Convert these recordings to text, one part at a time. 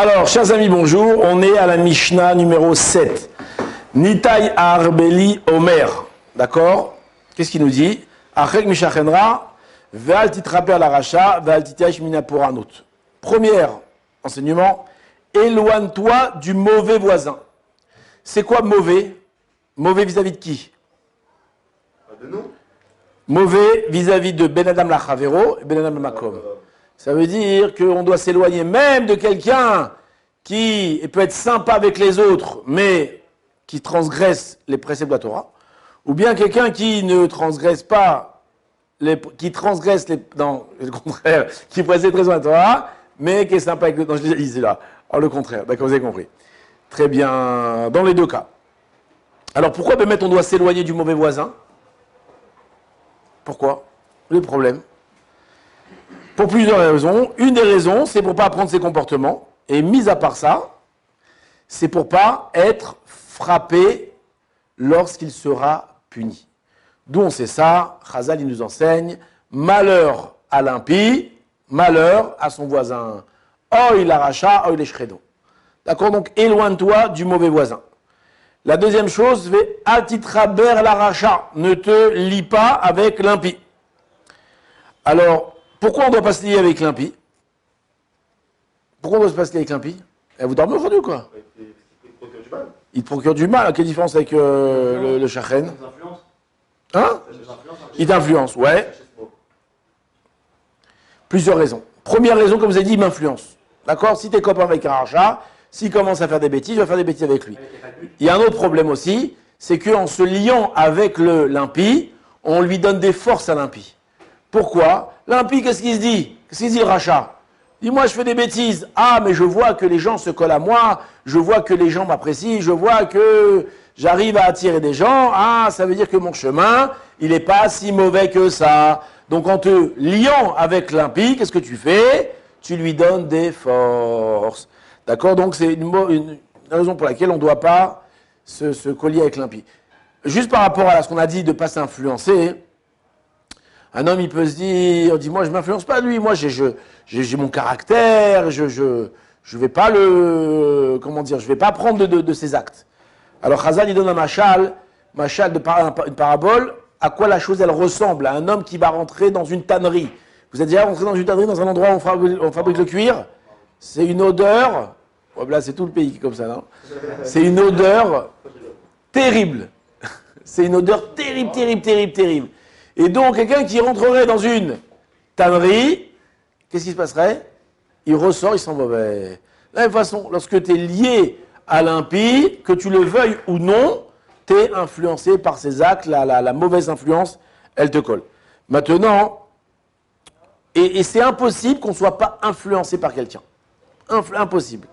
Alors, chers amis, bonjour. On est à la Mishnah numéro 7. Nitai Arbeli Omer. D'accord? Qu'est-ce qu'il nous dit? Achek Mishachenra, Ve'al titraper la racha, Ve'al titiash minaporanut. Premier enseignement, éloigne-toi du mauvais voisin. C'est quoi mauvais? Mauvais vis-à-vis de qui? De nous. Mauvais vis-à-vis de Ben Adam Lachavero et Ben Adam Makom. Ça veut dire qu'on doit s'éloigner même de quelqu'un qui peut être sympa avec les autres, mais qui transgresse les préceptes de la Torah, ou bien quelqu'un qui ne transgresse pas, qui transgresse non, le contraire, qui précède très bien la Torah, mais qui est sympa avec les autres. Non, je disais là, le contraire, d'accord, vous avez compris. Très bien, dans les deux cas. Alors pourquoi, on doit s'éloigner du mauvais voisin? Pourquoi? Le problème. Pour plusieurs raisons. Une des raisons, c'est pour ne pas apprendre ses comportements. Et mis à part ça, c'est pour ne pas être frappé lorsqu'il sera puni. D'où on sait ça, Chazal il nous enseigne, malheur à l'impie, malheur à son voisin. Oï l'aracha, oï l'eshchedo. D'accord? Donc éloigne-toi du mauvais voisin. La deuxième chose, atitraber l'aracha, ne te lie pas avec l'impie. Alors, pourquoi on ne doit pas se lier avec l'impie? Pourquoi on doit pas se lier avec l'impie? Vous dormez aujourd'hui ou quoi? Il procure du mal. Il te procure du mal. Quelle différence avec le shachen? Hein? Il t'influence, ouais. Plusieurs raisons. Première raison, comme vous avez dit, il m'influence. D'accord? Si tu es copain avec un rachat, s'il commence à faire des bêtises, je vais faire des bêtises avec lui. Il y a un autre problème aussi, c'est qu'en se liant avec l'impie, on lui donne des forces à l'impie. Pourquoi? L'impie, qu'est-ce qu'il se dit? Qu'est-ce qu'il dit le rachat? Dis-moi, je fais des bêtises. Ah, mais je vois que les gens se collent à moi, je vois que les gens m'apprécient, je vois que j'arrive à attirer des gens. Ah, ça veut dire que mon chemin, il n'est pas si mauvais que ça. Donc en te liant avec l'impie, qu'est-ce que tu fais? Tu lui donnes des forces. D'accord? Donc c'est une raison pour laquelle on ne doit pas se collier avec l'impie. Juste par rapport à ce qu'on a dit de ne pas s'influencer, un homme il peut se dire, dis-moi je ne m'influence pas lui, moi j'ai mon caractère, je vais pas je vais pas prendre de ses actes. Alors Chazal il donne un machal une parabole, à quoi la chose elle ressemble, à un homme qui va rentrer dans une tannerie. Vous êtes déjà rentré dans une tannerie, dans un endroit où on fabrique le cuir? C'est une odeur, là c'est tout le pays qui est comme ça, non? C'est une odeur terrible. C'est une odeur terrible, terrible, terrible, terrible. Et donc quelqu'un qui rentrerait dans une tannerie, qu'est-ce qui se passerait? Il ressort, il sent mauvais. De la même façon, lorsque tu es lié à l'impie, que tu le veuilles ou non, tu es influencé par ses actes, la mauvaise influence, elle te colle. Maintenant, et c'est impossible qu'on ne soit pas influencé par quelqu'un. Impossible.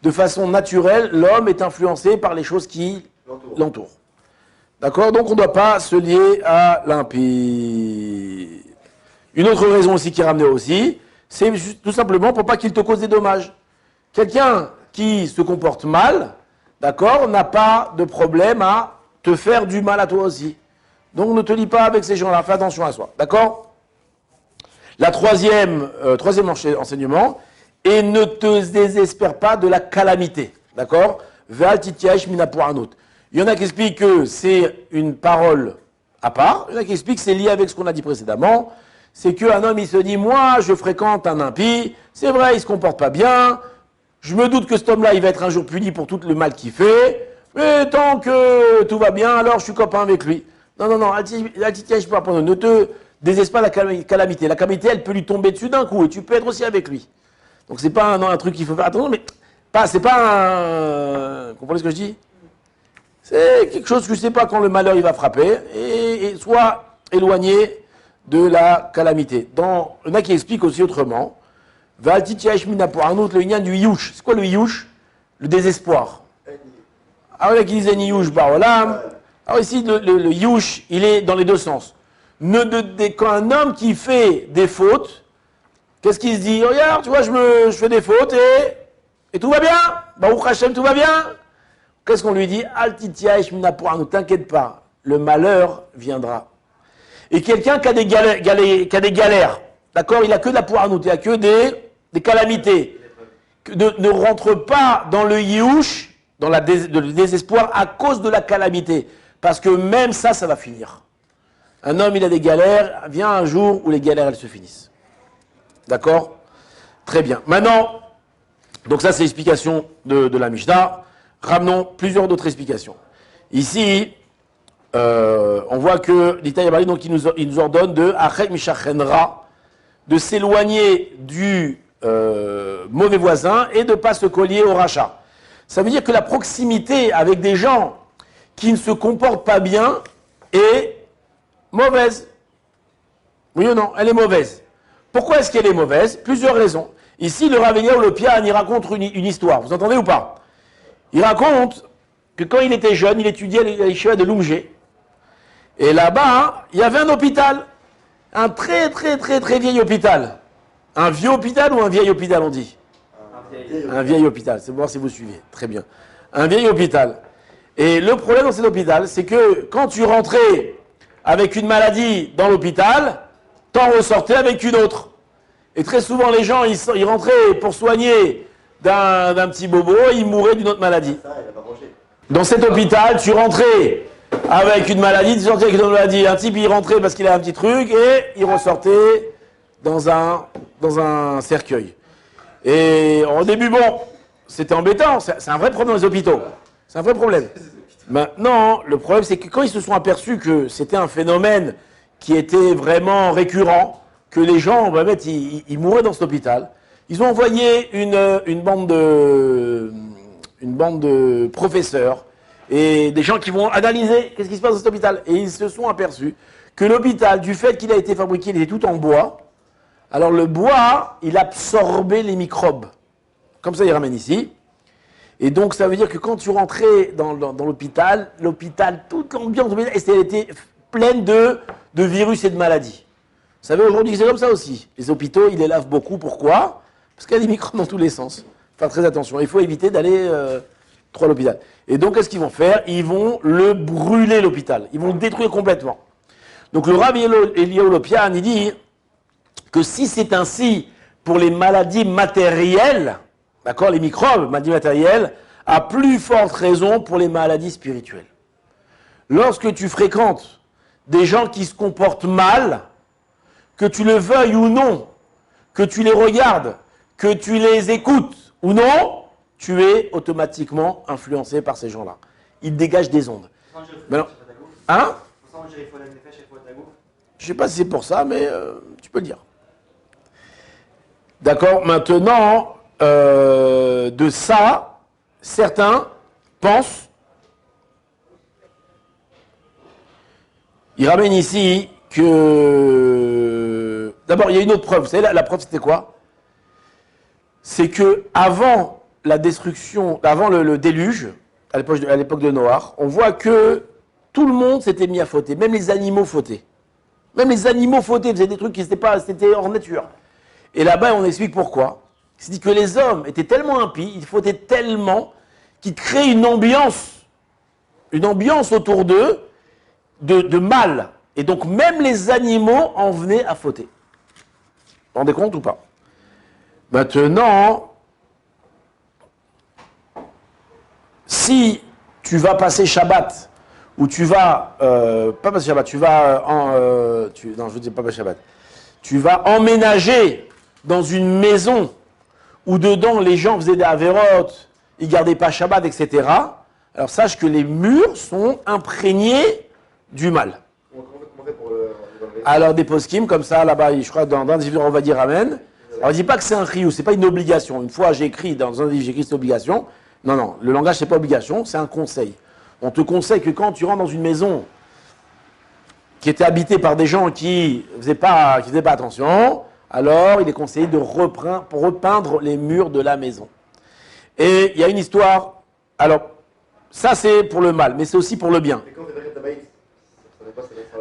De façon naturelle, l'homme est influencé par les choses qui l'entourent. D'accord? Donc on ne doit pas se lier à l'impie. Une autre raison aussi qui est ramenée aussi, c'est tout simplement pour pas qu'il te cause des dommages. Quelqu'un qui se comporte mal, d'accord, n'a pas de problème à te faire du mal à toi aussi. Donc ne te lie pas avec ces gens-là, fais attention à soi. D'accord? La troisième enseignement, et ne te désespère pas de la calamité. D'accord? Ve'al titiash minaporanut. Il y en a qui expliquent que c'est une parole à part. Il y en a qui expliquent que c'est lié avec ce qu'on a dit précédemment. C'est qu'un homme, il se dit, moi, je fréquente un impie. C'est vrai, il ne se comporte pas bien. Je me doute que cet homme-là, il va être un jour puni pour tout le mal qu'il fait. Mais tant que tout va bien, alors je suis copain avec lui. Non, ne te désespère pas de la calamité. La calamité, elle peut lui tomber dessus d'un coup et tu peux être aussi avec lui. Donc c'est pas un truc qu'il faut faire attention, mais c'est pas un... Vous comprenez ce que je dis? C'est quelque chose que je ne sais pas quand le malheur il va frapper, et soit éloigné de la calamité. Il y en a qui expliquent aussi autrement. Pour un autre, le lien du yush. C'est quoi le yush? Le désespoir. Alors il y en a qui disent yush barolam. Alors ici, le yush, il est dans les deux sens. Quand un homme qui fait des fautes, qu'est-ce qu'il se dit? Regarde, tu vois, je fais des fautes et tout va bien. Baruch Hashem, tout va bien. Qu'est-ce qu'on lui dit? Ne t'inquiète pas, le malheur viendra. Et quelqu'un qui a des galères, d'accord, il n'a que de la poiranut, il n'a que des calamités. ne rentre pas dans le yiouch, dans le désespoir à cause de la calamité. Parce que même ça, ça va finir. Un homme, il a des galères, vient un jour où les galères, elles se finissent. D'accord? Très bien. Maintenant, donc ça, c'est l'explication de la Mishnah. Ramenons plusieurs d'autres explications. Ici, on voit que l'Itaïabali, donc il nous ordonne de Achek Mishachenra, de s'éloigner du mauvais voisin et de ne pas se collier au rachat. Ça veut dire que la proximité avec des gens qui ne se comportent pas bien est mauvaise. Oui ou non? Elle est mauvaise. Pourquoi est-ce qu'elle est mauvaise? Plusieurs raisons. Ici, le Rav Eliyahu Lopian, il raconte une histoire. Vous entendez ou pas? Il raconte que quand il était jeune, il étudiait à l'Yeshiva de Lumgé. Et là-bas, il y avait un hôpital. Un très vieil hôpital. Un vieux hôpital ou un vieil hôpital, on dit? Un vieil hôpital. C'est pour voir si vous suivez. Très bien. Un vieil hôpital. Et le problème dans cet hôpital, c'est que quand tu rentrais avec une maladie dans l'hôpital, t'en ressortais avec une autre. Et très souvent, les gens, ils rentraient pour soigner d'un petit bobo, et ils mouraient d'une autre maladie. Dans cet hôpital, tu rentrais avec une maladie, tu sortais avec une autre maladie. Un type, il rentrait parce qu'il avait un petit truc, et il ressortait dans un cercueil. Et au début, bon, c'était embêtant, c'est un vrai problème dans les hôpitaux. C'est un vrai problème. Maintenant, le problème, c'est que quand ils se sont aperçus que c'était un phénomène qui était vraiment récurrent, que les gens, ils mouraient dans cet hôpital, ils ont envoyé une bande de professeurs et des gens qui vont analyser qu'est-ce qui se passe dans cet hôpital. Et ils se sont aperçus que l'hôpital, du fait qu'il a été fabriqué, il était tout en bois. Alors le bois, il absorbait les microbes. Comme ça, il ramène ici. Et donc, ça veut dire que quand tu rentrais dans l'hôpital, toute l'ambiance de l'hôpital, elle était pleine de virus et de maladies. Vous savez, aujourd'hui, c'est comme ça aussi. Les hôpitaux, ils les lavent beaucoup. Pourquoi? Parce qu'il y a des microbes dans tous les sens. Faire très attention. Il faut éviter d'aller trop à l'hôpital. Et donc, qu'est-ce qu'ils vont faire? Ils vont le brûler, l'hôpital. Ils vont le détruire complètement. Donc, le Rav Eliyahu Lopian, il dit que si c'est ainsi pour les maladies matérielles, d'accord, les microbes, maladies matérielles, à plus forte raison pour les maladies spirituelles. Lorsque tu fréquentes des gens qui se comportent mal, que tu le veuilles ou non, que tu les regardes, que tu les écoutes ou non, tu es automatiquement influencé par ces gens-là. Ils dégagent des ondes. Maintenant, hein? Je ne sais pas si c'est pour ça, mais tu peux le dire. D'accord? Maintenant, de ça, certains pensent, ils ramènent ici que... D'abord, il y a une autre preuve. Vous savez, la preuve, c'était quoi? C'est que avant la destruction, avant le déluge, à l'époque de Noach, on voit que tout le monde s'était mis à fauter. Même les animaux fautaient. Même les animaux fautaient, faisaient des trucs qui c'était hors nature. Et là-bas, on explique pourquoi. C'est dit que les hommes étaient tellement impies, ils fautaient tellement, qu'ils créaient une ambiance autour d'eux de mal. Et donc même les animaux en venaient à fauter. Vous vous rendez compte ou pas? Maintenant, si tu vas passer Shabbat, ou tu vas, pas passer Shabbat, non, je ne dis pas passer Shabbat, tu vas emménager dans une maison où dedans les gens faisaient des avérotes, ils gardaient pas Shabbat, etc. Alors sache que les murs sont imprégnés du mal. Alors des poskim comme ça, là-bas, je crois dans un livre on va dire Amen. Alors je dis pas que c'est un chiyuv, c'est pas une obligation. Une fois j'ai écrit dans un livre, j'ai écrit cette obligation. Non, le langage c'est pas obligation, c'est un conseil. On te conseille que quand tu rentres dans une maison qui était habitée par des gens qui faisaient pas attention, alors il est conseillé de repeindre les murs de la maison. Et il y a une histoire, alors ça c'est pour le mal, mais c'est aussi pour le bien.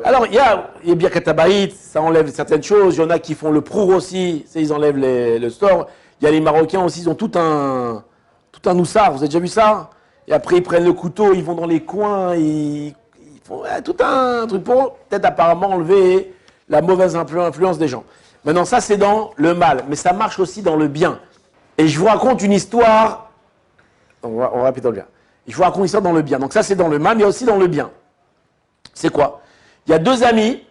Alors il y a Birkat Habayit, ça enlève certaines choses, il y en a qui font le prour aussi, ils enlèvent le store, il y a les Marocains aussi, ils ont tout un noussard, vous avez déjà vu ça? Et après ils prennent le couteau, ils vont dans les coins, ils font tout un truc pour peut-être apparemment enlever la mauvaise influence des gens. Maintenant ça c'est dans le mal, mais ça marche aussi dans le bien. Et je vous raconte une histoire. On va répéter dans le bien. Je vous raconte une histoire dans le bien. Donc ça, c'est dans le mal, mais il y a aussi dans le bien. C'est quoi? Il y a deux amis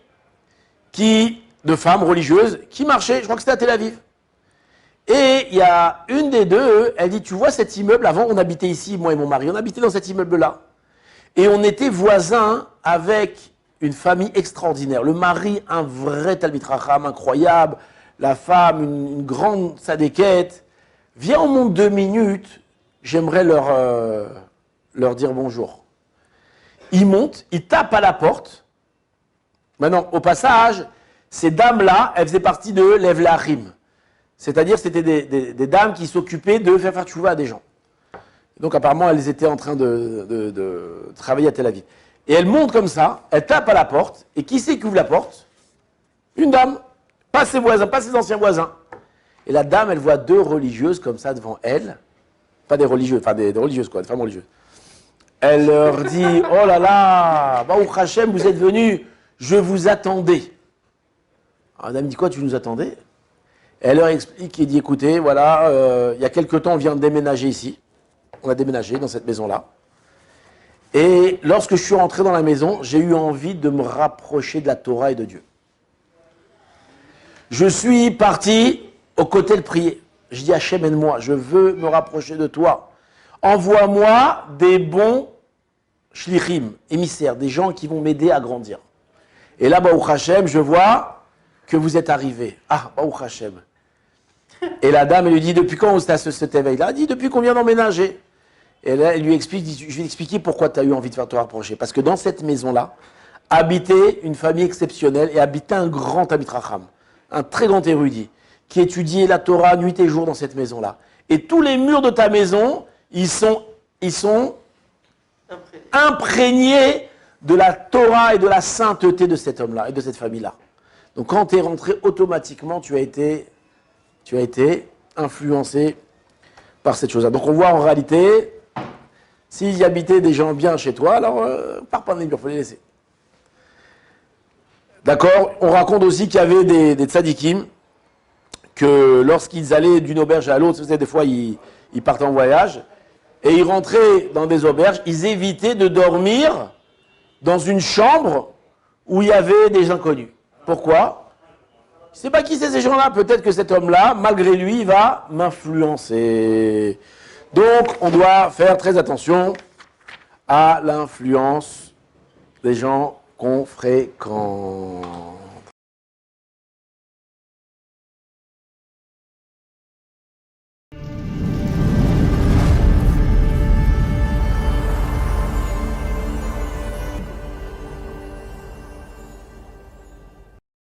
de femmes religieuses qui marchaient, je crois que c'était à Tel Aviv. Et il y a une des deux, elle dit, tu vois cet immeuble, avant on habitait ici, moi et mon mari, on habitait dans cet immeuble-là. Et on était voisins avec une famille extraordinaire. Le mari, un vrai Talmid Chacham incroyable. La femme, une grande sadéquette. Viens, on monte 2 minutes. J'aimerais leur dire bonjour. Ils montent, ils tapent à la porte. Maintenant, au passage, ces dames-là, elles faisaient partie de Lev Lachim. C'est-à-dire, c'était des dames qui s'occupaient de faire tchouva à des gens. Donc, apparemment, elles étaient en train de travailler à Tel Aviv. Et elles montent comme ça, elles tapent à la porte. Et qui c'est qui ouvre la porte? Une dame. Pas ses voisins, pas ses anciens voisins. Et la dame, elle voit 2 religieuses comme ça devant elle. Pas des religieuses, enfin des religieuses quoi, des femmes religieuses. Elle leur dit, oh là là, Baruch Hashem, vous êtes venus, je vous attendais. Alors la dame dit, quoi, tu nous attendais? Elle leur explique et dit, écoutez, voilà, il y a quelque temps, on vient de déménager ici. On a déménagé dans cette maison-là. Et lorsque je suis rentré dans la maison, j'ai eu envie de me rapprocher de la Torah et de Dieu. Je suis parti aux côtés de prier. Je dis, Hachem, aide-moi, je veux me rapprocher de toi. Envoie-moi des bons shlichim, émissaires, des gens qui vont m'aider à grandir. Et là, Baruch Hashem, je vois que vous êtes arrivé. Ah, Baruch Hashem. Et la dame, elle lui dit, depuis quand on à cet éveil-là? Elle dit, depuis qu'on vient d'emménager. Et là, elle lui explique, je vais expliquer pourquoi tu as eu envie de faire te rapprocher. Parce que dans cette maison-là, habitait une famille exceptionnelle et habitait un grand Talmid Chacham, un très grand érudit, qui étudiait la Torah nuit et jour dans cette maison-là. Et tous les murs de ta maison, ils sont imprégnés de la Torah et de la sainteté de cet homme-là et de cette famille-là. Donc quand tu es rentré, automatiquement, tu as été influencé par cette chose-là. Donc on voit en réalité, s'il y habitait des gens bien chez toi, alors pars pas dans les murs, il faut les laisser. D'accord? On raconte aussi qu'il y avait des tzadikim, que lorsqu'ils allaient d'une auberge à l'autre, des fois ils partaient en voyage, et ils rentraient dans des auberges, ils évitaient de dormir dans une chambre où il y avait des inconnus. Pourquoi? Je ne sais pas qui c'est ces gens-là, peut-être que cet homme-là, malgré lui, va m'influencer. Donc, on doit faire très attention à l'influence des gens qu'on fréquente.